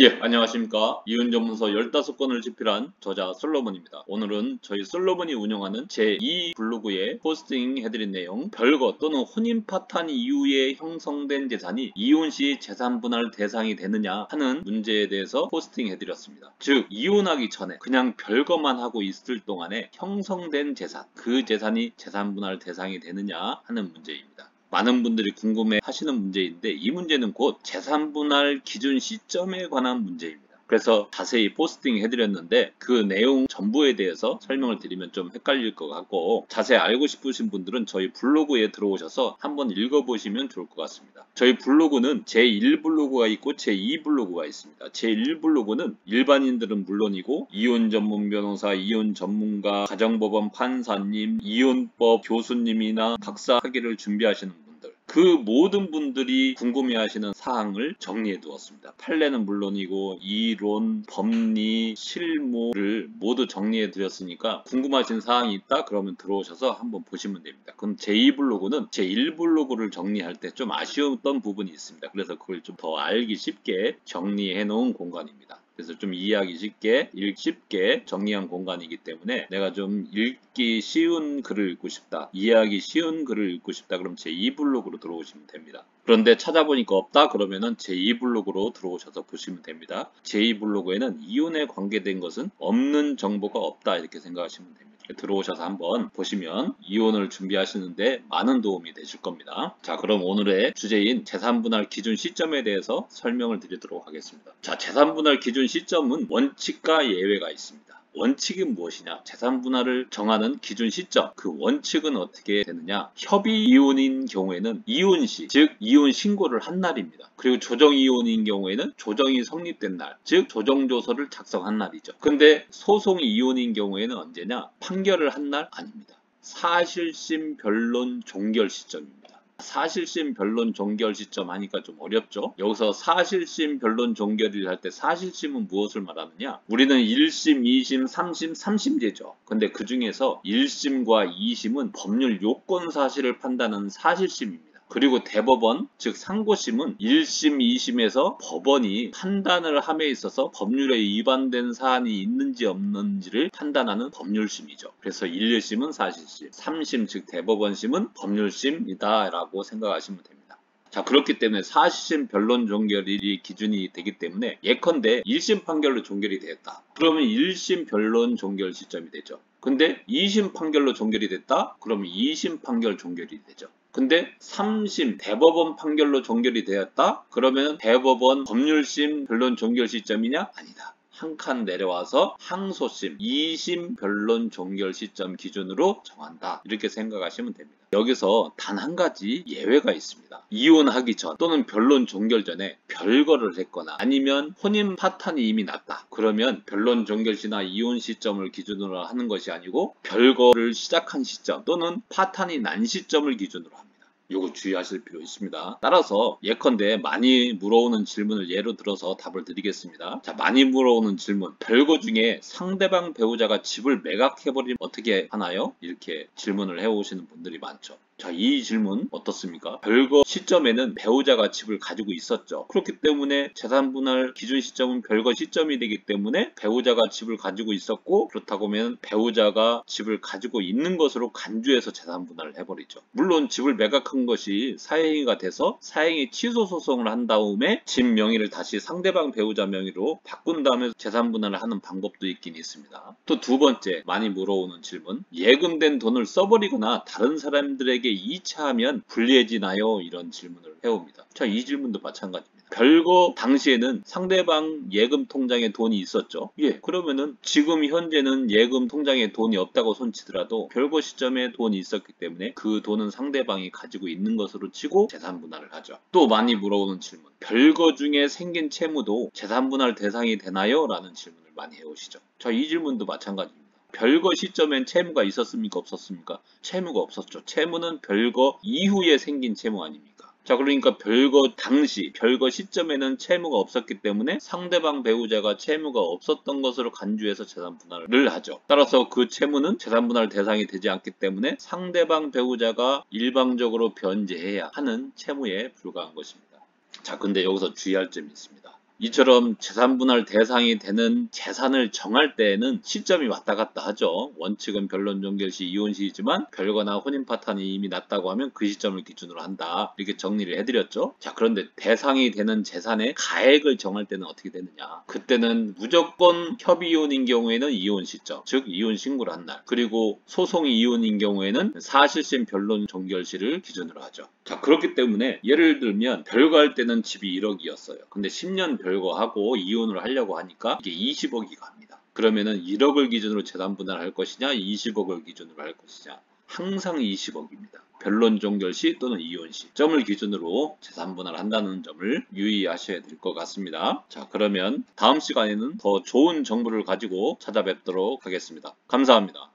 예, 안녕하십니까. 이혼 전문서 15권을 집필한 저자 솔로몬입니다. 오늘은 저희 솔로몬이 운영하는 제2 블로그에 포스팅 해드린 내용, 별거 또는 혼인 파탄 이후에 형성된 재산이 이혼 시 재산 분할 대상이 되느냐 하는 문제에 대해서 포스팅 해드렸습니다. 즉, 이혼하기 전에 그냥 별거만 하고 있을 동안에 형성된 재산, 그 재산이 재산 분할 대상이 되느냐 하는 문제입니다. 많은 분들이 궁금해 하시는 문제인데, 이 문제는 곧 재산 분할 기준 시점에 관한 문제입니다. 그래서 자세히 포스팅 해드렸는데 그 내용 전부에 대해서 설명을 드리면 좀 헷갈릴 것 같고, 자세히 알고 싶으신 분들은 저희 블로그에 들어오셔서 한번 읽어보시면 좋을 것 같습니다. 저희 블로그는 제1 블로그가 있고 제2 블로그가 있습니다. 제1 블로그는 일반인들은 물론이고 이혼 전문 변호사, 이혼 전문가, 가정법원 판사님, 이혼법 교수님이나 박사 학위를 준비하시는 분들, 그 모든 분들이 궁금해하시는 사항을 정리해 두었습니다. 판례는 물론이고 이론, 법리, 실무를 모두 정리해 드렸으니까 궁금하신 사항이 있다 그러면 들어오셔서 한번 보시면 됩니다. 그럼 제2블로그는 제1블로그를 정리할 때 좀 아쉬웠던 부분이 있습니다. 그래서 그걸 좀 더 알기 쉽게 정리해 놓은 공간입니다. 그래서 좀 이해하기 쉽게, 읽기 쉽게 정리한 공간이기 때문에 내가 좀 읽기 쉬운 글을 읽고 싶다, 이해하기 쉬운 글을 읽고 싶다 그럼 제2블로그로 들어오시면 됩니다. 그런데 찾아보니까 없다 그러면은 제2블로그로 들어오셔서 보시면 됩니다. 제2블로그에는 이혼에 관계된 것은 없는 정보가 없다 이렇게 생각하시면 됩니다. 들어오셔서 한번 보시면 이혼을 준비하시는데 많은 도움이 되실 겁니다. 자, 그럼 오늘의 주제인 재산분할 기준 시점에 대해서 설명을 드리도록 하겠습니다. 자, 재산분할 기준 시점은 원칙과 예외가 있습니다. 원칙은 무엇이냐? 재산분할을 정하는 기준 시점, 그 원칙은 어떻게 되느냐? 협의 이혼인 경우에는 이혼 시, 즉 이혼 신고를 한 날입니다. 그리고 조정 이혼인 경우에는 조정이 성립된 날, 즉 조정조서를 작성한 날이죠. 근데 소송 이혼인 경우에는 언제냐? 판결을 한 날 아닙니다. 사실심 변론 종결 시점입니다. 사실심 변론 종결 시점 하니까 좀 어렵죠? 여기서 사실심 변론 종결을 할 때 사실심은 무엇을 말하느냐? 우리는 1심, 2심, 3심, 3심제죠. 근데 그 중에서 1심과 2심은 법률 요건 사실을 판단하는 사실심입니다. 그리고 대법원, 즉 상고심은 1심, 2심에서 법원이 판단을 함에 있어서 법률에 위반된 사안이 있는지 없는지를 판단하는 법률심이죠. 그래서 1, 2심은 사실심, 3심, 즉 대법원심은 법률심이다 라고 생각하시면 됩니다. 자, 그렇기 때문에 사실심 변론 종결이 기준이 되기 때문에 예컨대 1심 판결로 종결이 되었다. 그러면 1심 변론 종결 시점이 되죠. 근데 2심 판결로 종결이 됐다? 그러면 2심 판결 종결이 되죠. 근데 3심 대법원 판결로 종결이 되었다? 그러면 대법원 법률심 변론 종결 시점이냐? 아니다. 한 칸 내려와서 항소심 2심 변론 종결 시점 기준으로 정한다. 이렇게 생각하시면 됩니다. 여기서 단 한 가지 예외가 있습니다. 이혼하기 전 또는 변론 종결 전에 별거를 했거나 아니면 혼인 파탄이 이미 났다. 그러면 변론 종결 시나 이혼 시점을 기준으로 하는 것이 아니고 별거를 시작한 시점 또는 파탄이 난 시점을 기준으로 합니다. 요거 주의하실 필요 있습니다. 따라서 예컨대 많이 물어오는 질문을 예로 들어서 답을 드리겠습니다. 자, 많이 물어오는 질문. 별거 중에 상대방 배우자가 집을 매각해버리면 어떻게 하나요? 이렇게 질문을 해오시는 분들이 많죠. 자, 이 질문 어떻습니까? 별거 시점에는 배우자가 집을 가지고 있었죠. 그렇기 때문에 재산분할 기준 시점은 별거 시점이 되기 때문에 배우자가 집을 가지고 있었고, 그렇다고 하면 배우자가 집을 가지고 있는 것으로 간주해서 재산분할을 해버리죠. 물론 집을 매각한 것이 사행위가 돼서 사행위 취소 소송을 한 다음에 집 명의를 다시 상대방 배우자 명의로 바꾼 다음에 재산분할을 하는 방법도 있긴 있습니다. 또 두 번째 많이 물어오는 질문. 예금된 돈을 써버리거나 다른 사람들에게 이체하면 불리해지나요? 이런 질문을 해옵니다. 자, 이 질문도 마찬가지입니다. 별거 당시에는 상대방 예금 통장에 돈이 있었죠. 예, 그러면은 지금 현재는 예금 통장에 돈이 없다고 손치더라도 별거 시점에 돈이 있었기 때문에 그 돈은 상대방이 가지고 있는 것으로 치고 재산분할을 하죠. 또 많이 물어오는 질문. 별거 중에 생긴 채무도 재산분할 대상이 되나요? 라는 질문을 많이 해오시죠. 자, 이 질문도 마찬가지입니다. 별거 시점엔 채무가 있었습니까? 없었습니까? 채무가 없었죠. 채무는 별거 이후에 생긴 채무 아닙니까? 자, 그러니까 별거 당시, 별거 시점에는 채무가 없었기 때문에 상대방 배우자가 채무가 없었던 것으로 간주해서 재산분할을 하죠. 따라서 그 채무는 재산분할 대상이 되지 않기 때문에 상대방 배우자가 일방적으로 변제해야 하는 채무에 불과한 것입니다. 자, 근데 여기서 주의할 점이 있습니다. 이처럼 재산분할 대상이 되는 재산을 정할 때에는 시점이 왔다 갔다 하죠. 원칙은 변론 종결시, 이혼시이지만 별거나 혼인 파탄이 이미 났다고 하면 그 시점을 기준으로 한다. 이렇게 정리를 해드렸죠. 자, 그런데 대상이 되는 재산의 가액을 정할 때는 어떻게 되느냐. 그때는 무조건 협의이혼인 경우에는 이혼 시점, 즉 이혼 신고를 한 날, 그리고 소송이 이혼인 경우에는 사실심 변론 종결시를 기준으로 하죠. 자, 그렇기 때문에 예를 들면 별거할 때는 집이 1억이었어요. 근데 10년 별거하고 이혼을 하려고 하니까 이게 20억이 갑니다. 그러면은 1억을 기준으로 재산 분할할 것이냐, 20억을 기준으로 할 것이냐. 항상 20억입니다. 변론 종결 시 또는 이혼 시점을 기준으로 재산 분할을 한다는 점을 유의하셔야 될 것 같습니다. 자, 그러면 다음 시간에는 더 좋은 정보를 가지고 찾아뵙도록 하겠습니다. 감사합니다.